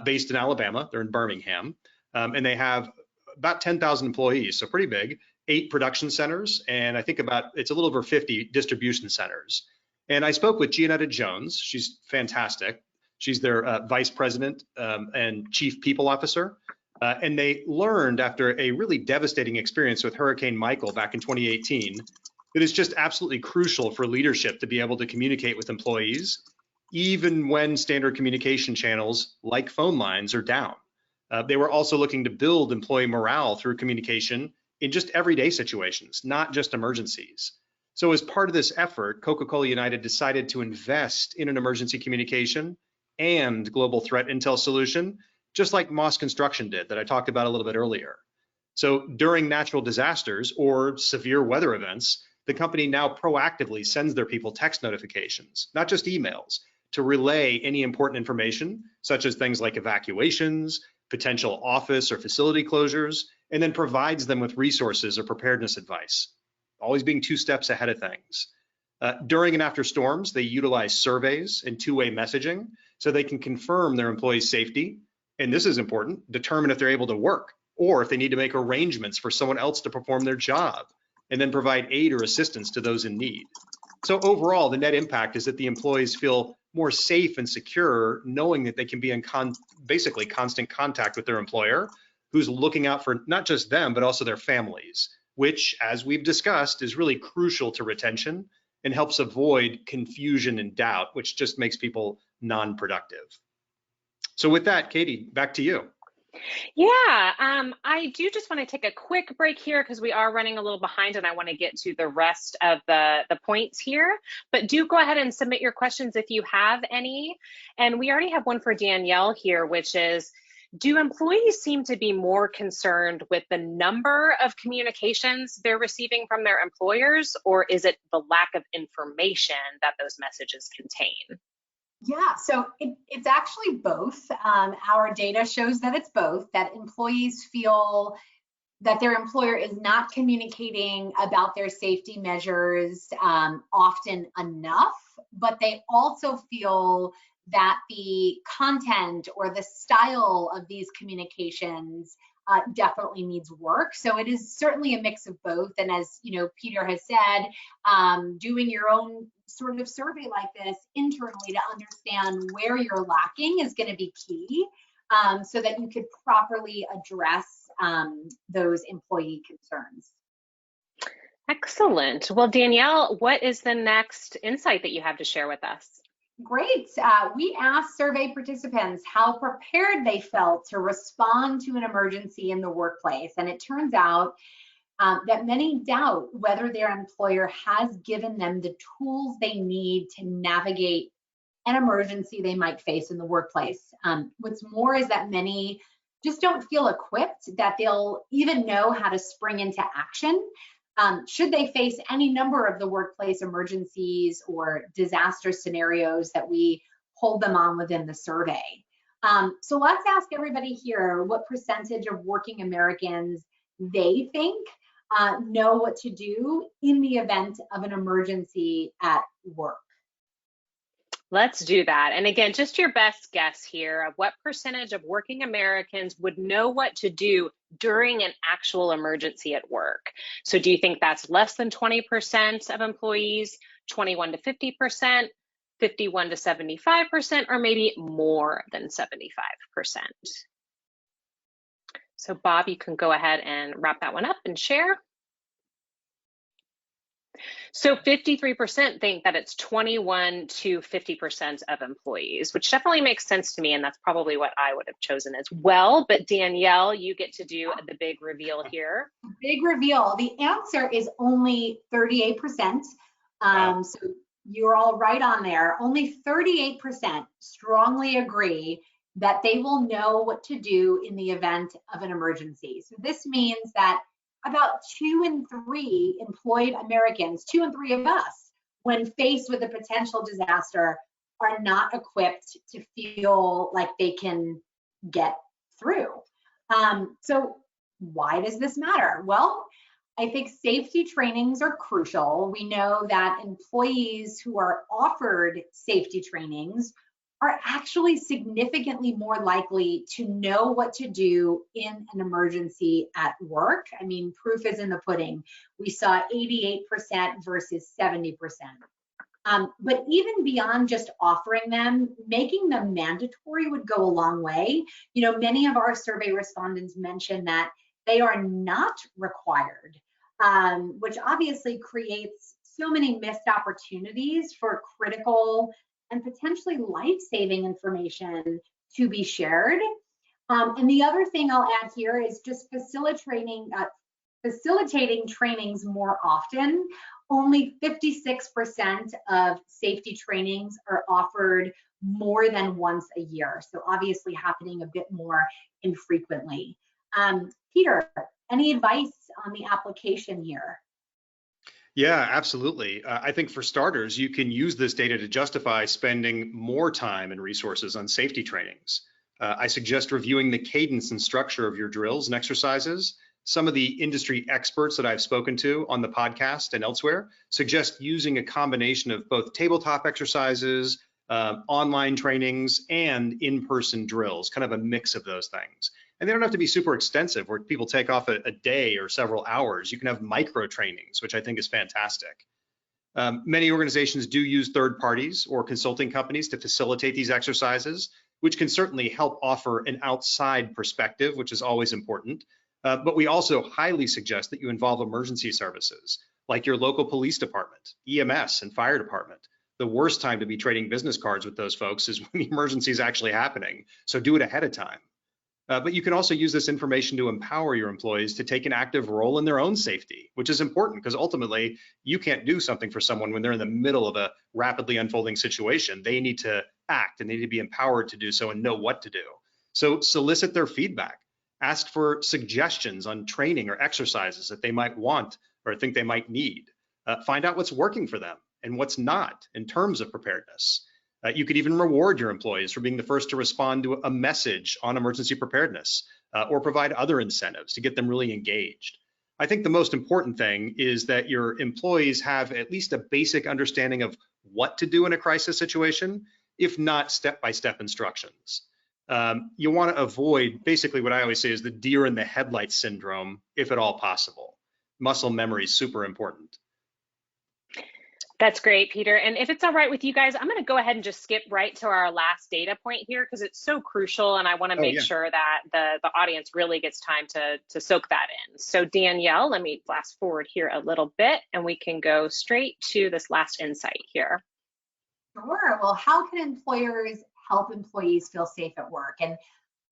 based in Alabama. They're in Birmingham, and they have about 10,000 employees, so pretty big, 8 production centers, and I think it's a little over 50 distribution centers. And I spoke with Gianetta Jones. She's fantastic. She's their vice president and chief people officer. And they learned after a really devastating experience with Hurricane Michael back in 2018, that it's just absolutely crucial for leadership to be able to communicate with employees, even when standard communication channels like phone lines are down. They were also looking to build employee morale through communication in just everyday situations, not just emergencies. So as part of this effort, Coca-Cola United decided to invest in an emergency communication and global threat intel solution, just like Moss Construction did that I talked about a little bit earlier. So during natural disasters or severe weather events, the company now proactively sends their people text notifications, not just emails, to relay any important information, such as things like evacuations, potential office or facility closures, and then provides them with resources or preparedness advice, always being 2 steps ahead of things. During and after storms, they utilize surveys and 2-way messaging so they can confirm their employees' safety. And this is important, determine if they're able to work or if they need to make arrangements for someone else to perform their job, and then provide aid or assistance to those in need. So overall, the net impact is that the employees feel more safe and secure knowing that they can be in basically constant contact with their employer, who's looking out for not just them, but also their families which, as we've discussed, is really crucial to retention and helps avoid confusion and doubt, which just makes people non-productive. So with that, Katie, back to you. Yeah, I do just want to take a quick break here because we are running a little behind and I want to get to the rest of the points here. But do go ahead and submit your questions if you have any. And we already have one for Danielle here, which is, do employees seem to be more concerned with the number of communications they're receiving from their employers, or is it the lack of information that those messages contain? Yeah, so it's actually both. Our data shows that it's both, that employees feel that their employer is not communicating about their safety measures often enough, but they also feel that the content or the style of these communications definitely needs work. So it is certainly a mix of both. And as Peter has said, doing your own sort of survey like this internally to understand where you're lacking is going to be key, so that you could properly address those employee concerns. Excellent. Well, Danielle, what is the next insight that you have to share with us? Great. We asked survey participants how prepared they felt to respond to an emergency in the workplace. And it turns out that many doubt whether their employer has given them the tools they need to navigate an emergency they might face in the workplace. What's more is that many just don't feel equipped, that they'll even know how to spring into action should they face any number of the workplace emergencies or disaster scenarios that we hold them on within the survey. So let's ask everybody here what percentage of working Americans they think know what to do in the event of an emergency at work. Let's do that. And again, just your best guess here of what percentage of working Americans would know what to do during an actual emergency at work. So do you think that's less than 20% of employees, 21 to 50%, 51 to 75%, or maybe more than 75%? So Bob, you can go ahead and wrap that one up and share. So 53% think that it's 21 to 50% of employees, which definitely makes sense to me, and that's probably what I would have chosen as well. But Danielle, you get to do the big reveal here. Big reveal. The answer is only 38%. Wow. So you're all right on there. Only 38% strongly agree that they will know what to do in the event of an emergency. So this means that about 2 in 3 employed Americans, 2 in 3 of us, when faced with a potential disaster, are not equipped to feel like they can get through. So why does this matter? Well, I think safety trainings are crucial. We know that employees who are offered safety trainings are actually significantly more likely to know what to do in an emergency at work. I mean, proof is in the pudding. We saw 88% versus 70%. But even beyond just offering them, making them mandatory would go a long way. Many of our survey respondents mentioned that they are not required, which obviously creates so many missed opportunities for critical and potentially life-saving information to be shared. And the other thing I'll add here is just facilitating trainings more often. Only 56% of safety trainings are offered more than once a year. So obviously happening a bit more infrequently. Peter, any advice on the application here? Yeah, absolutely. I think for starters, you can use this data to justify spending more time and resources on safety trainings. I suggest reviewing the cadence and structure of your drills and exercises. Some of the industry experts that I've spoken to on the podcast and elsewhere suggest using a combination of both tabletop exercises, online trainings, and in-person drills, kind of a mix of those things. And they don't have to be super extensive where people take off a day or several hours. You can have micro trainings, which I think is fantastic. Many organizations do use third parties or consulting companies to facilitate these exercises, which can certainly help offer an outside perspective, which is always important. But we also highly suggest that you involve emergency services like your local police department, EMS, and fire department. The worst time to be trading business cards with those folks is when the emergency is actually happening. So do it ahead of time. But you can also use this information to empower your employees to take an active role in their own safety, which is important because ultimately you can't do something for someone when they're in the middle of a rapidly unfolding situation. They need to act and they need to be empowered to do so and know what to do. So solicit their feedback. Ask for suggestions on training or exercises that they might want or think they might need. Find out what's working for them and what's not in terms of preparedness. You could even reward your employees for being the first to respond to a message on emergency preparedness or provide other incentives to get them really engaged. I think the most important thing is that your employees have at least a basic understanding of what to do in a crisis situation, if not step-by-step instructions. You want to avoid basically what I always say is the deer in the headlights syndrome, if at all possible. Muscle memory is super important. That's great, Peter. And if it's all right with you guys, I'm going to go ahead and just skip right to our last data point here because it's so crucial, and I want to make sure that the audience really gets time to soak that in. So Danielle, let me fast forward here a little bit, and we can go straight to this last insight here. Sure. Well, how can employers help employees feel safe at work? And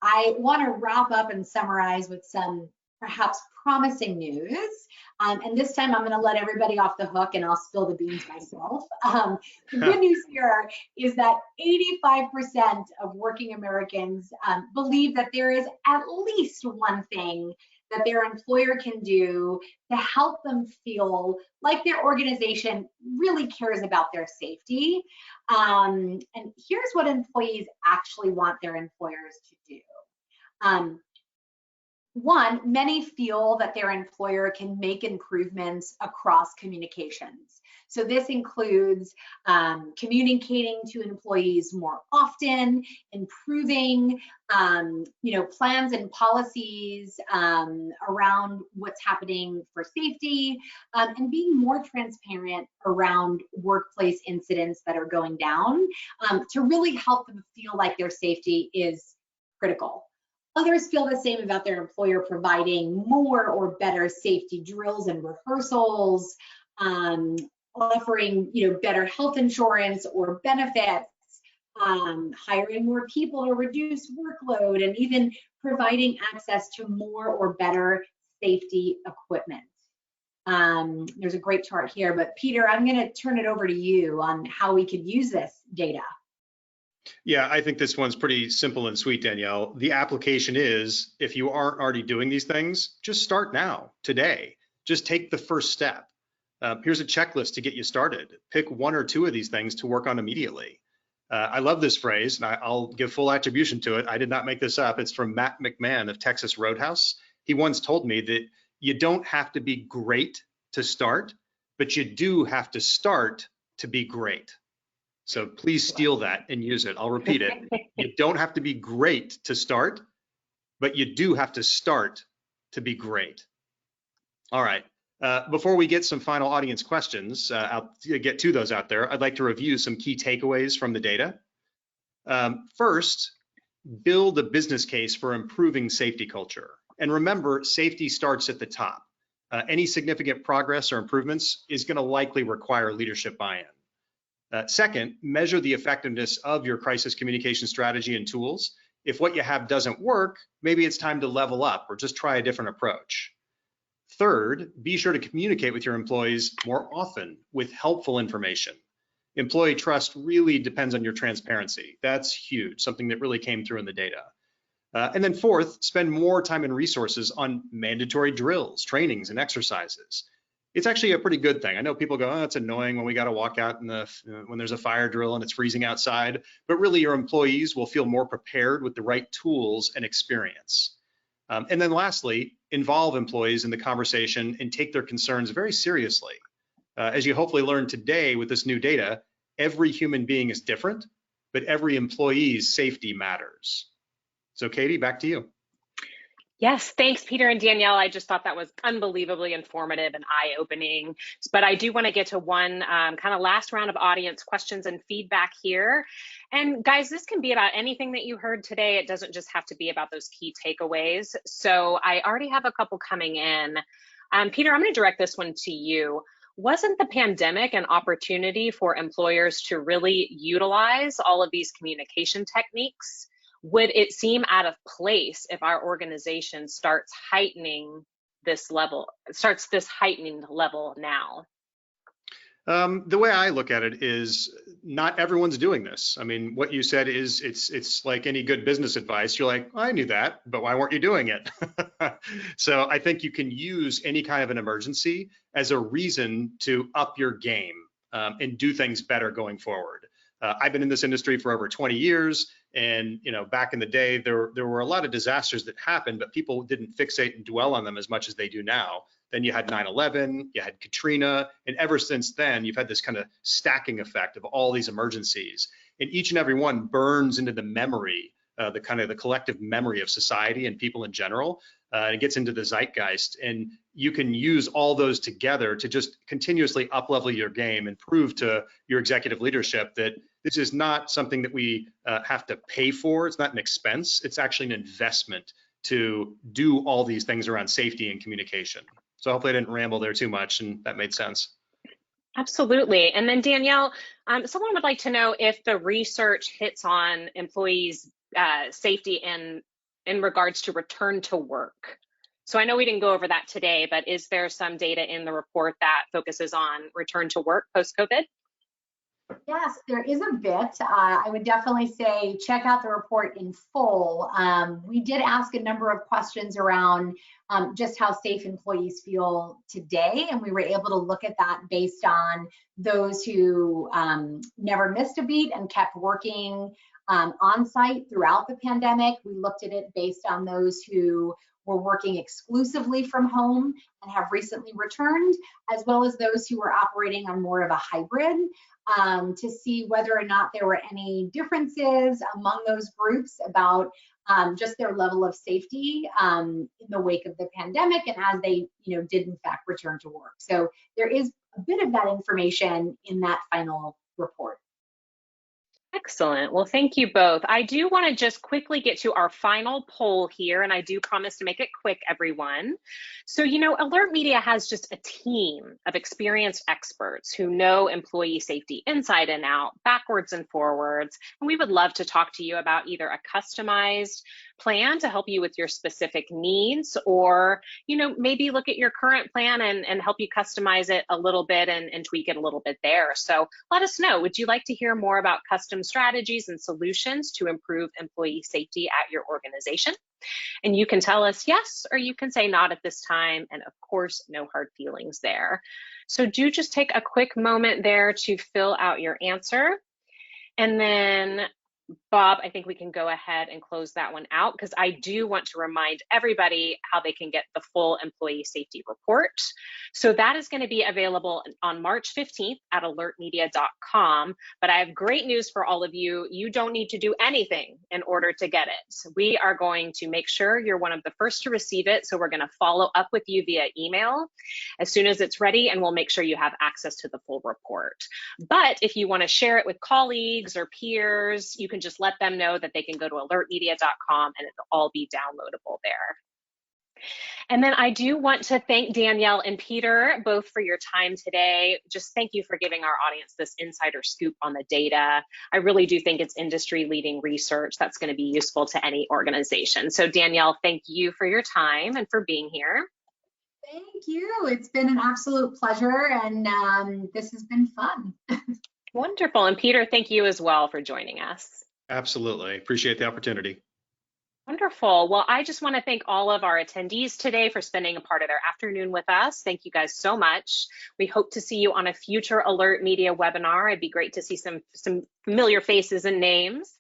I want to wrap up and summarize with some perhaps promising news. And this time I'm going to let everybody off the hook and I'll spill the beans myself. The good news here is that 85% of working Americans believe that there is at least one thing that their employer can do to help them feel like their organization really cares about their safety. And here's what employees actually want their employers to do. One, many feel that their employer can make improvements across communications. So this includes communicating to employees more often, improving plans and policies around what's happening for safety, and being more transparent around workplace incidents that are going down to really help them feel like their safety is critical. Others feel the same about their employer providing more or better safety drills and rehearsals, offering better health insurance or benefits, hiring more people to reduce workload, and even providing access to more or better safety equipment. There's a great chart here, but Peter, I'm going to turn it over to you on how we could use this data. Yeah, I think this one's pretty simple and sweet, Danielle. The application is, if you aren't already doing these things, just start now, today. Just take the first step. Here's a checklist to get you started. Pick one or two of these things to work on immediately. I love this phrase, and I'll give full attribution to it. I did not make this up. It's from Matt McMahon of Texas Roadhouse. He once told me that you don't have to be great to start, but you do have to start to be great. So please steal that and use it. I'll repeat it. You don't have to be great to start, but you do have to start to be great. All right. Before we get some final audience questions, I'll get to those out there. I'd like to review some key takeaways from the data. First, build a business case for improving safety culture. And remember, safety starts at the top. Any significant progress or improvements is going to likely require leadership buy-in. Second, measure the effectiveness of your crisis communication strategy and tools. If what you have doesn't work, maybe it's time to level up or just try a different approach. Third, be sure to communicate with your employees more often with helpful information. Employee trust really depends on your transparency. That's huge, something that really came through in the data. And then fourth, spend more time and resources on mandatory drills, trainings, and exercises. It's actually a pretty good thing. I know people go, oh, it's annoying when we got to walk out when there's a fire drill and it's freezing outside, but really your employees will feel more prepared with the right tools and experience. And then lastly, involve employees in the conversation and take their concerns very seriously. As you hopefully learned today with this new data, every human being is different, but every employee's safety matters. So Katie, back to you. Yes, thanks, Peter and Danielle. I just thought that was unbelievably informative and eye-opening. But I do want to get to one kind of last round of audience questions and feedback here. And guys, this can be about anything that you heard today. It doesn't just have to be about those key takeaways. So I already have a couple coming in. Peter, I'm going to direct this one to you. Wasn't the pandemic an opportunity for employers to really utilize all of these communication techniques? Would it seem out of place if our organization starts this heightening level now? The way I look at it is not everyone's doing this. I mean, what you said is it's like any good business advice. You're like, I knew that, but why weren't you doing it? So I think you can use any kind of an emergency as a reason to up your game and do things better going forward. I've been in this industry for over 20 years. And back in the day, there were a lot of disasters that happened, but people didn't fixate and dwell on them as much as they do now. Then you had 9/11, you had Katrina, and ever since then, you've had this kind of stacking effect of all these emergencies. And each and every one burns into the memory, the collective memory of society and people in general. It gets into the zeitgeist, and you can use all those together to just continuously up-level your game and prove to your executive leadership that this is not something that we have to pay for. It's not an expense. It's actually an investment to do all these things around safety and communication. So hopefully I didn't ramble there too much and that made sense. Absolutely. And then Danielle, someone would like to know if the research hits on employees' safety in regards to return to work. So I know we didn't go over that today, but is there some data in the report that focuses on return to work post-COVID? Yes, there is a bit. I would definitely say check out the report in full. We did ask a number of questions around just how safe employees feel today, and we were able to look at that based on those who never missed a beat and kept working on site throughout the pandemic. We looked at it based on those who were working exclusively from home and have recently returned, as well as those who were operating on more of a hybrid, to see whether or not there were any differences among those groups about just their level of safety in the wake of the pandemic and as they did in fact return to work. So there is a bit of that information in that final report. Excellent. Well, thank you both. I do want to just quickly get to our final poll here, and I do promise to make it quick, everyone. So, Alert Media has just a team of experienced experts who know employee safety inside and out, backwards and forwards, and we would love to talk to you about either a customized plan to help you with your specific needs, or maybe look at your current plan and help you customize it a little bit and tweak it a little bit there. So let us know, would you like to hear more about custom strategies and solutions to improve employee safety at your organization? And you can tell us yes, or you can say not at this time, and of course no hard feelings there. So do just take a quick moment there to fill out your answer. And then Bob, I think we can go ahead and close that one out, because I do want to remind everybody how they can get the full employee safety report. So that is going to be available on March 15th at alertmedia.com. But I have great news for all of you. You don't need to do anything in order to get it. We are going to make sure you're one of the first to receive it. So we're going to follow up with you via email as soon as it's ready, and we'll make sure you have access to the full report. But if you want to share it with colleagues or peers, you can just let them know that they can go to alertmedia.com and it'll all be downloadable there. And then I do want to thank Danielle and Peter both for your time today. Just thank you for giving our audience this insider scoop on the data. I really do think it's industry-leading research that's going to be useful to any organization. So Danielle, thank you for your time and for being here. Thank you. It's been an absolute pleasure, and this has been fun. Wonderful. And Peter, thank you as well for joining us. Absolutely. Appreciate the opportunity. Wonderful. Well, I just want to thank all of our attendees today for spending a part of their afternoon with us. Thank you guys so much. We hope to see you on a future Alert Media webinar. It'd be great to see some familiar faces and names.